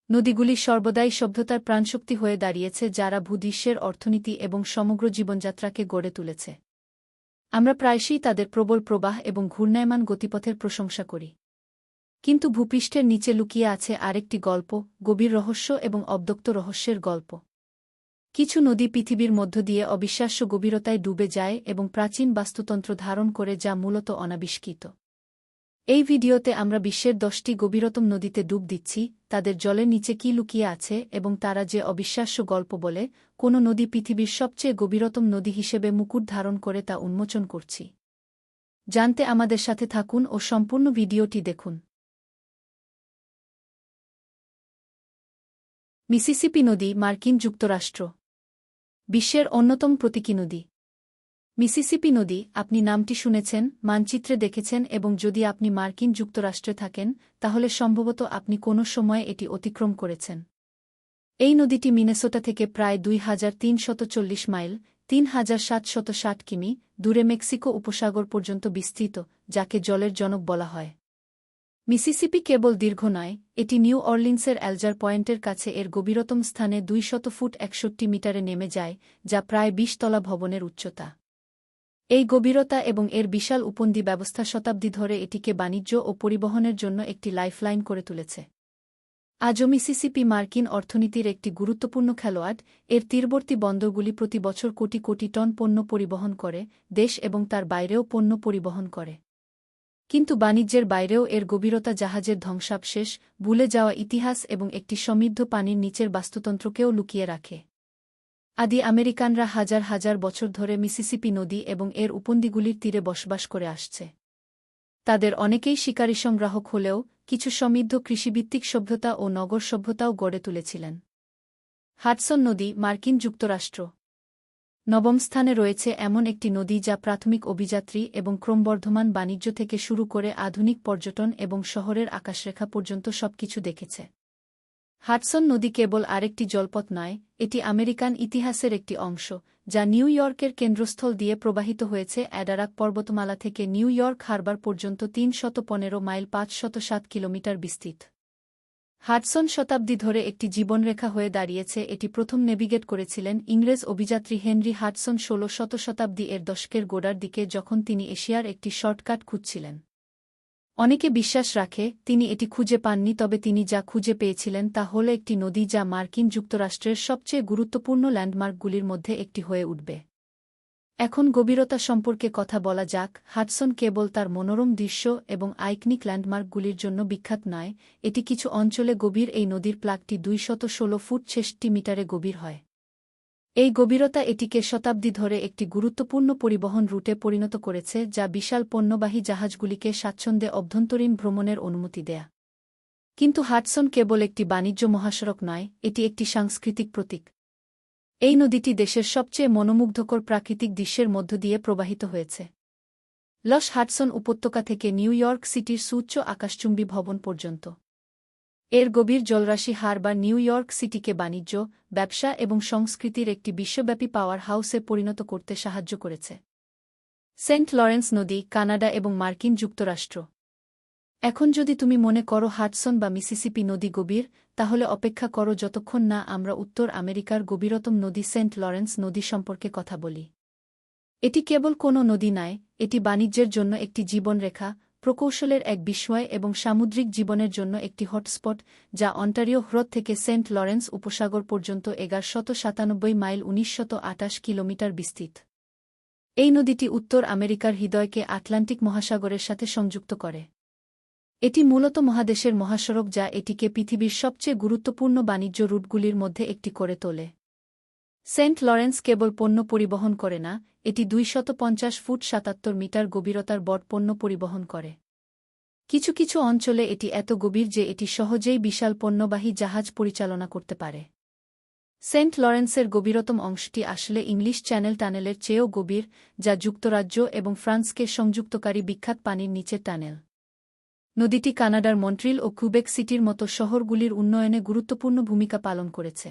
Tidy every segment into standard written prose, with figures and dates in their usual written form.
নদীগুলি সর্বদাই সভ্যতার প্রাণশক্তি হয়ে দাঁড়িয়েছে, যারা ভূদৃশ্যের অর্থনীতি এবং সমগ্র জীবনযাত্রাকে গড়ে তুলেছে। আমরা প্রায়শই তাদের প্রবল প্রবাহ এবং ঘূর্ণায়মান গতিপথের প্রশংসা করি। কিন্তু ভূপৃষ্ঠের নিচে লুকিয়ে আছে আরেকটি গল্প, গভীর রহস্য এবং অব্যক্ত রহস্যের গল্প। কিছু নদী পৃথিবীর মধ্য দিয়ে অবিশ্বাস্য গভীরতায় ডুবে যায় এবং প্রাচীন বাস্তুতন্ত্র ধারণ করে, যা মূলত অনাবিষ্কৃত। এই ভিডিওতে আমরা বিশ্বের 10টি গভীরতম নদীতে ডুব দিচ্ছি, তাদের জলের নিচে কী লুকিয়ে আছে এবং তারা যে অবিশ্বাস্য গল্প বলে, কোন নদী পৃথিবীর সবচেয়ে গভীরতম নদী হিসেবে মুকুট ধারণ করে তা উন্মোচন করছি। জানতে আমাদের সাথে থাকুন ও সম্পূর্ণ ভিডিওটি দেখুন। মিসিসিপি নদী, মার্কিন যুক্তরাষ্ট্র। বিশ্বের অন্যতম প্রতীকী নদী মিসিসিপি নদী। আপনি নামটি শুনেছেন, মানচিত্রে দেখেছেন এবং যদি আপনি মার্কিন যুক্তরাষ্ট্রে থাকেন, তাহলে সম্ভবত আপনি কোনো সময়ে এটি অতিক্রম করেছেন। এই নদীটি মিনেসোটা থেকে প্রায় 2340 মাইল 3760 কিমি দূরে মেক্সিকো উপসাগর পর্যন্ত বিস্তৃত, যাকে জলের জনক বলা হয়। মিসিসিপি কেবল দীর্ঘ নয়, এটি নিউ অর্লিন্সের অ্যালজার পয়েন্টের কাছে এর গভীরতম স্থানে 200 ফুট 61 মিটারে নেমে যায়, যা প্রায় 20 তলা ভবনের উচ্চতা। এই গভীরতা এবং এর বিশাল উপনদী ব্যবস্থা শতাব্দী ধরে এটিকে বাণিজ্য ও পরিবহনের জন্য একটি লাইফলাইন করে তুলেছে। আজও মিসিসিপি মার্কিন অর্থনীতির একটি গুরুত্বপূর্ণ খেলোয়াড়। এর তীরবর্তী বন্দরগুলি প্রতি বছর কোটি কোটি টন পণ্য পরিবহন করে, দেশ এবং তার বাইরেও পণ্য পরিবহন করে। কিন্তু বাণিজ্যের বাইরেও এর গভীরতা জাহাজের ধ্বংসাবশেষ, ভুলে যাওয়া ইতিহাস এবং একটি সমৃদ্ধ পানির নিচের বাস্তুতন্ত্রকেও লুকিয়ে রাখে। আদি আমেরিকানরা হাজার হাজার বছর ধরে মিসিসিপি নদী এবং এর উপনদীগুলির তীরে বসবাস করে আসছে। তাদের অনেকেই শিকারী সংগ্রাহক হলেও কিছু সমৃদ্ধ কৃষিভিত্তিক সভ্যতা ও নগর সভ্যতাও গড়ে তুলেছিলেন। হাডসন নদী, মার্কিন যুক্তরাষ্ট্র। নবম স্থানে রয়েছে এমন একটি নদী যা প্রাথমিক অভিযাত্রী এবং ক্রমবর্ধমান বাণিজ্য থেকে শুরু করে আধুনিক পর্যটন এবং শহরের আকাশরেখা পর্যন্ত সবকিছু দেখেছে। হাডসন নদী কেবল আরেকটি জলপথ নয়, এটি আমেরিকান ইতিহাসের একটি অংশ, যা নিউ ইয়র্কের কেন্দ্রস্থল দিয়ে প্রবাহিত হয়েছে অ্যাডারাক পর্বতমালা থেকে নিউ ইয়র্ক হারবার পর্যন্ত 315 মাইল 507 কিলোমিটার বিস্তৃত। হাডসন শতাব্দী ধরে একটি জীবনরেখা হয়ে দাঁড়িয়েছে। এটি প্রথম নেভিগেট করেছিলেন ইংরেজ অভিযাত্রী হেনরি হাডসন 16 শতাব্দী এর দশকের গোড়ার দিকে, যখন তিনি এশিয়ার একটি শর্টকাট খুঁজছিলেন। অনেকে বিশ্বাস রাখে তিনি এটি খুঁজে পাননি, তবে তিনি যা খুঁজে পেয়েছিলেন তা হল একটি নদী যা মার্কিন যুক্তরাষ্ট্রের সবচেয়ে গুরুত্বপূর্ণ ল্যান্ডমার্কগুলির মধ্যে একটি হয়ে উঠবে। এখন গভীরতা সম্পর্কে কথা বলা যাক। হাডসন কেবল তার মনোরম দৃশ্য এবং আইকনিক ল্যান্ডমার্কগুলির জন্য বিখ্যাত নয়, এটি কিছু অঞ্চলে গভীর। এই নদীর প্লাগটি 216 ফুট 66 মিটারে গভীর হয়। এই গভীরতা এটিকে শতাব্দী ধরে একটি গুরুত্বপূর্ণ পরিবহন রুটে পরিণত করেছে, যা বিশাল পণ্যবাহী জাহাজগুলিকে স্বাচ্ছন্দ্যে অভ্যন্তরীণ ভ্রমণের অনুমতি দেয়। কিন্তু হাডসন কেবল একটি বাণিজ্য মহাসড়ক নয়, এটি একটি সাংস্কৃতিক প্রতীক। এই নদীটি দেশের সবচেয়ে মনোমুগ্ধকর প্রাকৃতিক দৃশ্যের মধ্য দিয়ে প্রবাহিত হয়েছে। লস হাডসন উপত্যকা থেকে নিউ ইয়র্ক সিটির সুউচ্চ আকাশচুম্বী ভবন পর্যন্ত। এর গভীর জলরাশি হারবার নিউ ইয়র্ক সিটিকে বাণিজ্য, ব্যবসা এবং সংস্কৃতির একটি বিশ্বব্যাপী পাওয়ার হাউসে পরিণত করতে সাহায্য করেছে। সেন্ট লরেন্স নদী, কানাডা এবং মার্কিন যুক্তরাষ্ট্র। এখন যদি তুমি মনে করো হাডসন বা মিসিসিপি নদী গভীর, তাহলে অপেক্ষা করো যতক্ষণ না আমরা উত্তর আমেরিকার গভীরতম নদী সেন্ট লরেন্স নদী সম্পর্কে কথা বলি। এটি কেবল কোনো নদী নয়, এটি বাণিজ্যের জন্য একটি জীবনরেখা, প্রকৌশলের এক বিস্ময় এবং সামুদ্রিক জীবনের জন্য একটি হটস্পট, যা অন্টারিও হ্রদ থেকে সেন্ট লরেন্স উপসাগর পর্যন্ত 1197 মাইল 1928 কিলোমিটার বিস্তৃত। এই নদীটি উত্তর আমেরিকার হৃদয়কে আটলান্টিক মহাসাগরের সাথে সংযুক্ত করে। এটি মূলত মহাদেশের মহাসড়ক, যা এটিকে পৃথিবীর সবচেয়ে গুরুত্বপূর্ণ বাণিজ্য রুটগুলির মধ্যে একটি করে তোলে। সেন্ট লরেন্স কেবল পণ্য পরিবহন করে না, এটি 250 ফুট 77 মিটার গভীরতার বট পণ্য পরিবহন করে। কিছু কিছু অঞ্চলে এটি এত গভীর যে এটি সহজেই বিশাল পণ্যবাহী জাহাজ পরিচালনা করতে পারে। সেন্ট লরেন্সের গভীরতম অংশটি আসলে ইংলিশ চ্যানেল টানেলের চেয়েও গভীর, যা যুক্তরাজ্য এবং ফ্রান্সকে সংযুক্তকারী বিখ্যাত পানির নিচের টানেল। নদীটি কানাডার মন্ট্রিল ও কুবেক সিটির মতো শহরগুলির উন্নয়নে গুরুত্বপূর্ণ ভূমিকা পালন করেছে।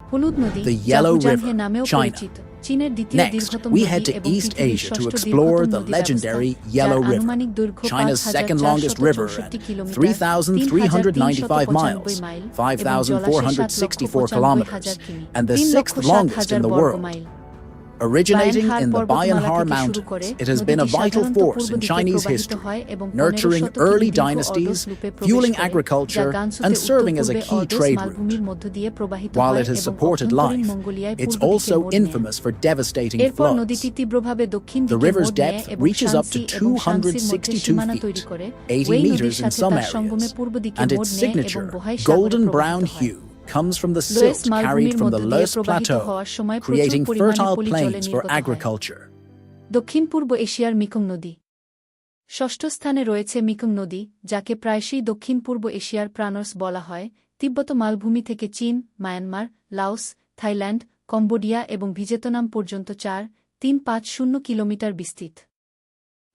হলুদ নদী The যা Yellow হুজাংহে River, নামেও China. পরিচিত, চীনের দ্বিতীয় Next, দীর্ঘতম we নদী head to এবং East পৃথিবীর Asia to ষষ্ঠ explore দীর্ঘতম the নদী ব্যবস্থা, legendary যার Yellow River, আনুমানিক দৈর্ঘ্য China's second longest river ৫,৪৬৪ at kilometre, 3,395 miles, ৩,৩৯৫ এবং জলাশয় 5,464 ৭,৯৫,০০০ kilometers, কিমি, and the ৩,০০,০০০ sixth longest in the বর্গ world. Mile. Originating বায়ানহার in the পর্বতমালা Bayanhar থেকে শুরু Mountains, করে it has been a নদীটি vital সাধারণত force পূর্ব in দিকে Chinese প্রবাহিত history, হয় এবং nurturing ১৫০০ early কিমি দীর্ঘ dynasties, অর্ডোস লুপে প্রবেশ fueling করে, যা agriculture, গানসুতে and serving as a উত্তর-পূর্বে key অর্ডোস trade route. মালভূমির মধ্য দিয়ে প্রবাহিত While হয় it has এবং supported অভ্যন্তরীণ life, মঙ্গোলিয়ায় it's পূর্ব দিকে also মোড় নেয়। infamous for devastating এরপর floods. নদীটি তীব্রভাবে দক্ষিণ The দিকে river's মোড় নেয় depth এবং reaches up to শানসি এবং শানসির মধ্যে 262 সীমানা তৈরি feet, করে, 80 ওয়েই নদীর meters in সাথে some তার সঙ্গমে areas, পূর্ব দিকে and মোড় its নেয় এবং signature, বহাই সাগরে golden brown প্রবাহিত হয়। hue, comes from the লোয়েস silt carried মালভূমির from মধ্য the দিয়ে Loess প্রবাহিত Plateau, হওয়ার সময় প্রচুর creating পরিমাণে fertile পলি জলে plains for নির্গত হয়। agriculture. দক্ষিণ পূর্ব এশিয়ার মিকং নদী ষষ্ঠ স্থানে রয়েছে মিকং নদী, যাকে প্রায়শই দক্ষিণ পূর্ব এশিয়ার প্রাণস বলা হয়, তিব্বত মালভূমি থেকে চীন, মায়ানমার, লাওস, থাইল্যান্ড, কম্বোডিয়া এবং ভিয়েতনাম পর্যন্ত ৪,৩৫০ কিলোমিটার বিস্তৃত।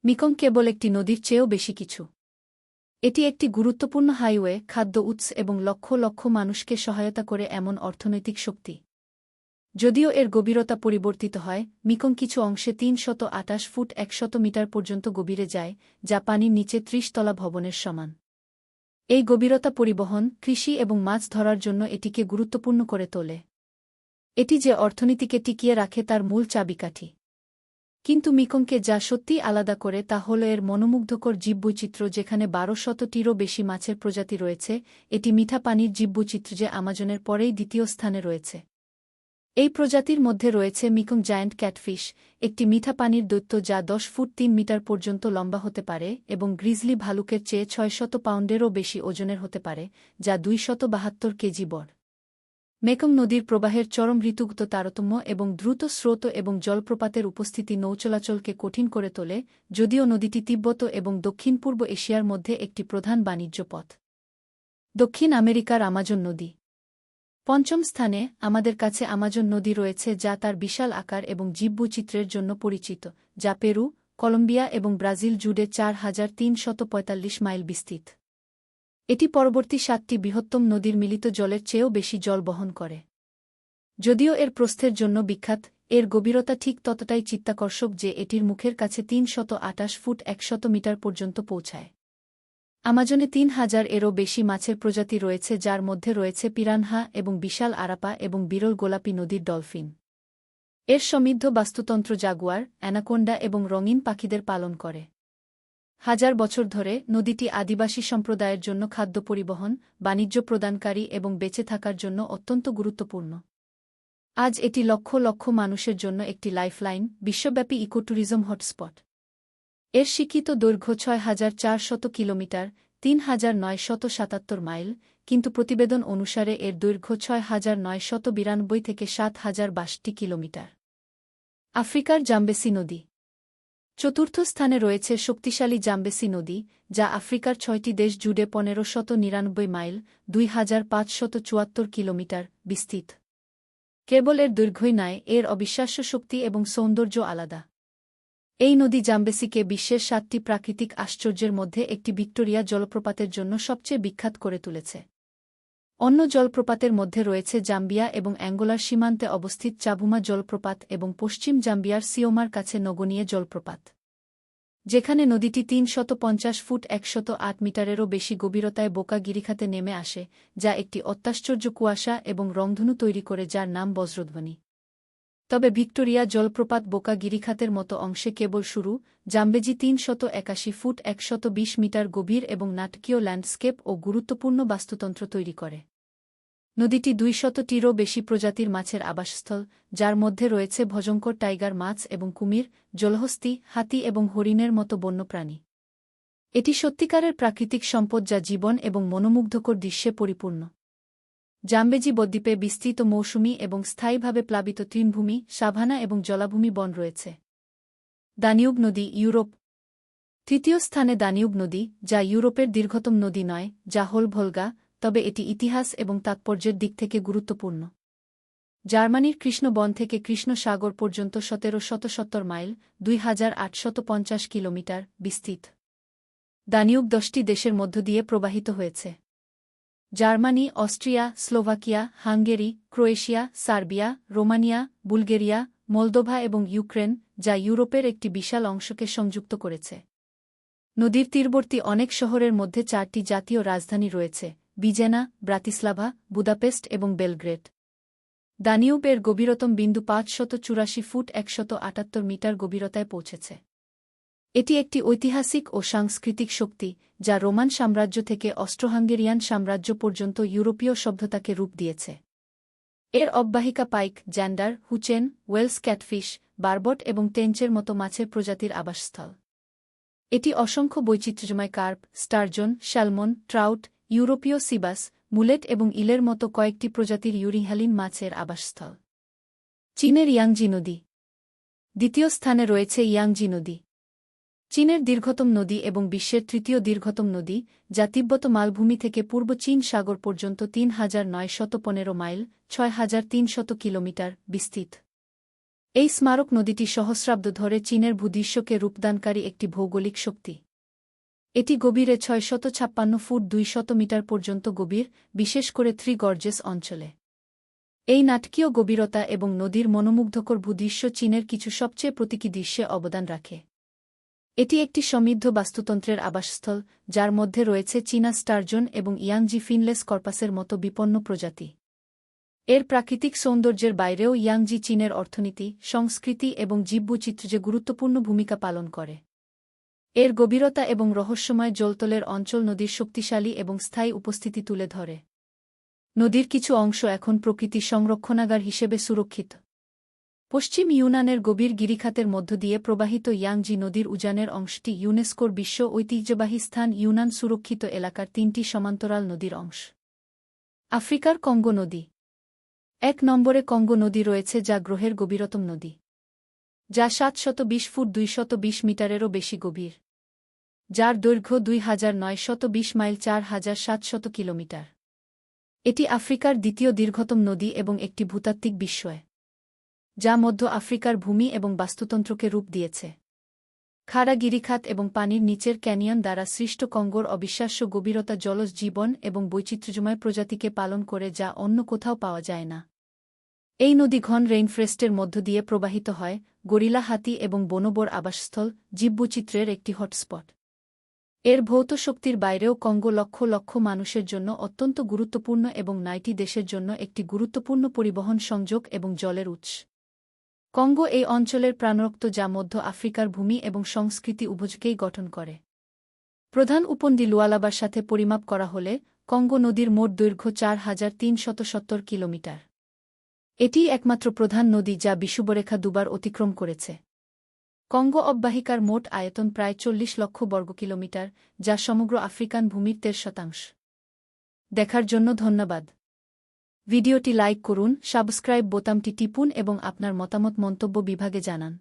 মিকং কেবল একটি নদীর চেয়েও বেশি কিছু। এটি একটি গুরুত্বপূর্ণ হাইওয়ে, খাদ্য উৎস এবং লক্ষ লক্ষ মানুষকে সহায়তা করে এমন অর্থনৈতিক শক্তি। যদিও এর গভীরতা পরিবর্তিত হয়, মিকং কিছু অংশে ৩২৮ ফুট ১০০ মিটার পর্যন্ত গভীরে যায়, যা পানির নিচে ৩০ তলা ভবনের সমান। এই গভীরতা পরিবহন, কৃষি এবং মাছ ধরার জন্য এটিকে গুরুত্বপূর্ণ করে তোলে। এটি যে অর্থনীতিকে টিকিয়ে রাখে তার মূল চাবিকাঠি। কিন্তু মিকংকে যা সত্যিই আলাদা করে তা হল এর মনোমুগ্ধকর জীববৈচিত্র্য, যেখানে ১২০০টিরও বেশি মাছের প্রজাতি রয়েছে। এটি মিঠা পানির জীববৈচিত্র্য যে আমাজনের পরেই দ্বিতীয় স্থানে রয়েছে। এই প্রজাতির মধ্যে রয়েছে মিকং জায়ান্ট ক্যাটফিশ, একটি মিঠা পানির দৈত্য যা ১০ ফুট ৩ মিটার পর্যন্ত লম্বা হতে পারে এবং গ্রিজলি ভালুকের চেয়ে ৬০০ পাউন্ডেরও বেশি ওজনের হতে পারে, যা ২৭২ কেজি বড়। মেকং নদীর প্রবাহের চরম ঋতুগত তারতম্য এবং দ্রুত স্রোত এবং জলপ্রপাতের উপস্থিতি নৌচলাচলকে কঠিন করে তোলে, যদিও নদীটি তিব্বত এবং দক্ষিণ পূর্ব এশিয়ার মধ্যে একটি প্রধান বাণিজ্য পথ। দক্ষিণ আমেরিকার আমাজন নদী পঞ্চম স্থানে। আমাদের কাছে আমাজন নদী রয়েছে, যা তার বিশাল আকার এবং জীববৈচিত্র্যের জন্য পরিচিত, যা পেরু, কলম্বিয়া এবং ব্রাজিল জুড়ে ৪,৩৪৫ মাইল বিস্তৃত। এটি পরবর্তী ৭টি বৃহত্তম নদীর মিলিত জলের চেয়েও বেশি জল বহন করে। যদিও এর প্রস্থের জন্য বিখ্যাত, এর গভীরতা ঠিক ততটাই চিত্তাকর্ষক যে এটির মুখের কাছে ৩২৮ ফুট ১০০ মিটার পর্যন্ত পৌঁছায়। আমাজনে ৩,০০০-এরও বেশি মাছের প্রজাতি রয়েছে, যার মধ্যে রয়েছে পিরানহা এবং বিশাল আরাপা এবং বিরল গোলাপি নদীর ডলফিন। এর সমৃদ্ধ বাস্তুতন্ত্র জাগুয়ার, অ্যানাকোন্ডা এবং রঙিন পাখিদের পালন করে। হাজার বছর ধরে নদীটি আদিবাসী সম্প্রদায়ের জন্য খাদ্য পরিবহন, বাণিজ্য প্রদানকারী এবং বেঁচে থাকার জন্য অত্যন্ত গুরুত্বপূর্ণ। আজ এটি লক্ষ লক্ষ মানুষের জন্য একটি লাইফলাইন, বিশ্বব্যাপী ইকোট্যুরিজম হটস্পট। এর স্বীকৃত দৈর্ঘ্য ৬,৪০০ কিলোমিটার, ৩,৯৭৭ মাইল, কিন্তু প্রতিবেদন অনুসারে এর দৈর্ঘ্য ৬,৯৯২ থেকে ৭,০৬২ কিলোমিটার। আফ্রিকার জাম্বেসি নদী চতুর্থ স্থানে রয়েছে শক্তিশালী জাম্বেসি নদী, যা আফ্রিকার ৬টি দেশ জুড়ে ১৫৯৯ মাইল, ২,৫৭৪ কিলোমিটার বিস্তৃত। কেবল এর দৈর্ঘ্যই নয়, এর অবিশ্বাস্য শক্তি এবং সৌন্দর্য আলাদা। এই নদী জাম্বেসিকে বিশ্বের ৭টি প্রাকৃতিক আশ্চর্যের মধ্যে একটি ভিক্টোরিয়া জলপ্রপাতের জন্য সবচেয়ে বিখ্যাত করে তুলেছে। অন্য জলপ্রপাতের মধ্যে রয়েছে জাম্বিয়া এবং অ্যাঙ্গোলার সীমান্তে অবস্থিত চাবুমা জলপ্রপাত এবং পশ্চিম জাম্বিয়ার সিওমার কাছে নগনিয়ে জলপ্রপাত, যেখানে নদীটি ৩৫০ ফুট ১০৮ মিটারেরও বেশি গভীরতায় বোকা গিরিখাতে নেমে আসে, যা একটি অত্যাশ্চর্য কুয়াশা এবং রংধনু তৈরি করে যার নাম বজ্রধ্বনি। তবে ভিক্টোরিয়া জলপ্রপাত বোকা গিরিখাতের মতো অংশে কেবল শুরু। জাম্বেজি ৩৮১ ফুট ১২০ মিটার গভীর এবং নাটকীয় ল্যান্ডস্কেপ ও গুরুত্বপূর্ণ বাস্তুতন্ত্র তৈরি করে। নদীটি ২০০টিরও বেশি প্রজাতির মাছের আবাসস্থল, যার মধ্যে রয়েছে ভয়ঙ্কর টাইগার মাছ এবং কুমির, জলহস্তী, হাতি এবং হরিণের মতো বন্যপ্রাণী। এটি সত্যিকারের প্রাকৃতিক সম্পদ যা জীবন এবং মনোমুগ্ধকর দৃশ্যে পরিপূর্ণ। জাম্বেজি বদ্বীপে বিস্তৃত মৌসুমী এবং স্থায়ীভাবে প্লাবিত তৃণভূমি, সাভানা এবং জলাভূমি বন রয়েছে। দানিউব নদী ইউরোপ তৃতীয় স্থানে দানিউব নদী, যা ইউরোপের দীর্ঘতম নদী নয়, যা হল ভোলগা, তবে এটি ইতিহাস এবং তাৎপর্যের দিক থেকে গুরুত্বপূর্ণ। জার্মানির কৃষ্ণ বন থেকে কৃষ্ণ সাগর পর্যন্ত ১৭৭০ মাইল, ২,৮৫০ কিলোমিটার বিস্তৃত। দানিউব ১০টি দেশের মধ্য দিয়ে প্রবাহিত হয়েছে। Germany, Austria, Slovakia, Hungary, Croatia, Serbia, Romania, Bulgaria, Moldova এবং ইউক্রেন, যা ইউরোপের একটি বিশাল অংশকে সংযুক্ত করেছে। নদীর তীরবর্তী অনেক শহরের মধ্যে 4টি জাতীয় রাজধানী রয়েছে: বিজেনা, ব্রাতিস্লাভা, বুদাপেস্ট এবং বেলগ্রেড। দানিউবের গভীরতম বিন্দু 584 ফুট 178 মিটার গভীরতায় পৌঁছেছে। এটি একটি ঐতিহাসিক ও সাংস্কৃতিক শক্তি, যা রোমান সাম্রাজ্য থেকে অস্ট্রো-হাঙ্গেরিয়ান সাম্রাজ্য পর্যন্ত ইউরোপীয় সভ্যতাকে রূপ দিয়েছে। এর অববাহিকা পাইক, জ্যান্ডার, হুচেন, ওয়েলস ক্যাটফিশ, বারবট এবং টেঞ্চের মতো মাছের প্রজাতির আবাসস্থল। এটি অসংখ্য বৈচিত্র্যময় কার্প, স্টারজন, স্যালমন, ট্রাউট, ইউরোপীয় সিবাস, মুলেট এবং ইলের মতো কয়েকটি প্রজাতির ইউরিহ্যালিন মাছের আবাসস্থল। চীনের ইয়াংজি নদী। দ্বিতীয় স্থানে রয়েছে ইয়াংজি নদী। চীনের দীর্ঘতম নদী এবং বিশ্বের তৃতীয় দীর্ঘতম নদী, যা তিব্বত মালভূমি থেকে পূর্ব চীন সাগর পর্যন্ত ৩,৯১৫ মাইল (৬,৩০০ কিলোমিটার) বিস্তৃত। এই স্মারক নদীটি সহস্রাব্দ ধরে চীনের ভূদৃশ্যকে রূপদানকারী একটি ভৌগোলিক শক্তি। এটি গভীরে ৬৫৬ ফুট ২০০ মিটার পর্যন্ত গভীর, বিশেষ করে থ্রি গর্জেস অঞ্চলে। এই নাটকীয় গভীরতা এবং নদীর মনোমুগ্ধকর ভূদৃশ্য চীনের কিছু সবচেয়ে প্রতীকী দৃশ্যে অবদান রাখে। এটি একটি সমৃদ্ধ বাস্তুতন্ত্রের আবাসস্থল, যার মধ্যে রয়েছে চীনা স্টারজন এবং ইয়াংজি ফিনলেস কর্পাসের মতো বিপন্ন প্রজাতি। এর প্রাকৃতিক সৌন্দর্যের বাইরেও ইয়াংজি চীনের অর্থনীতি, সংস্কৃতি এবং জীববৈচিত্র্যে গুরুত্বপূর্ণ ভূমিকা পালন করে। এর গভীরতা এবং রহস্যময় জলতলের অঞ্চল নদীর শক্তিশালী এবং স্থায়ী উপস্থিতি তুলে ধরে। নদীর কিছু অংশ এখন প্রকৃতি সংরক্ষণাগার হিসেবে সুরক্ষিত। পশ্চিম ইউনানের গভীর গিরিখাতের মধ্য দিয়ে প্রবাহিত ইয়াংজি নদীর উজানের অংশটি ইউনেস্কোর বিশ্ব ঐতিহ্যবাহী স্থান ইউনান সুরক্ষিত এলাকার 3টি সমান্তরাল নদীর অংশ। আফ্রিকার কঙ্গো নদী। 1 নম্বরে কঙ্গো নদী রয়েছে, যা গ্রহের গভীরতম নদী, যা 720 ফুট 220 মিটারেরও বেশি গভীর, যার দৈর্ঘ্য 2920 মাইল 4700 কিলোমিটার। এটি আফ্রিকার দ্বিতীয় দীর্ঘতম নদী এবং একটি ভূতাত্ত্বিক বিস্ময়, যা মধ্য আফ্রিকার ভূমি এবং বাস্তুতন্ত্রকে রূপ দিয়েছে। খাড়া গিরিখাত এবং পানির নিচের ক্যানিয়ন দ্বারা সৃষ্ট কঙ্গোর অবিশ্বাস্য গভীরতা জলজ জীবন এবং বৈচিত্র্যময় প্রজাতিকে পালন করে, যা অন্য কোথাও পাওয়া যায় না। এই নদী ঘন রেইনফরেস্টের মধ্য দিয়ে প্রবাহিত হয়, গরিলা, হাতি এবং বনবোর আবাসস্থল, জীববৈচিত্র্যের একটি হটস্পট। এর ভৌত শক্তির বাইরেও কঙ্গো লক্ষ লক্ষ মানুষের জন্য অত্যন্ত গুরুত্বপূর্ণ এবং 9টি দেশের জন্য একটি গুরুত্বপূর্ণ পরিবহন সংযোগ এবং জলের উৎস। কঙ্গো এই অঞ্চলের প্রাণরক্ত, যা মধ্য আফ্রিকার ভূমি এবং সংস্কৃতি উভয়কেই গঠন করে। প্রধান উপনদী লুয়ালাবার সাথে পরিমাপ করা হলে কঙ্গো নদীর মোট দৈর্ঘ্য 4370 কিলোমিটার। এটিই একমাত্র প্রধান নদী যা বিষুবরেখা দুবার অতিক্রম করেছে। কঙ্গো অববাহিকার মোট আয়তন প্রায় 40 লক্ষ বর্গ কিলোমিটার, যা সমগ্র আফ্রিকান ভূমির 13%। দেখার জন্য ধন্যবাদ। ভিডিওটি লাইক করুন, সাবস্ক্রাইব বোতামটি টিপুন এবং আপনার মতামত মন্তব্য বিভাগে জানান।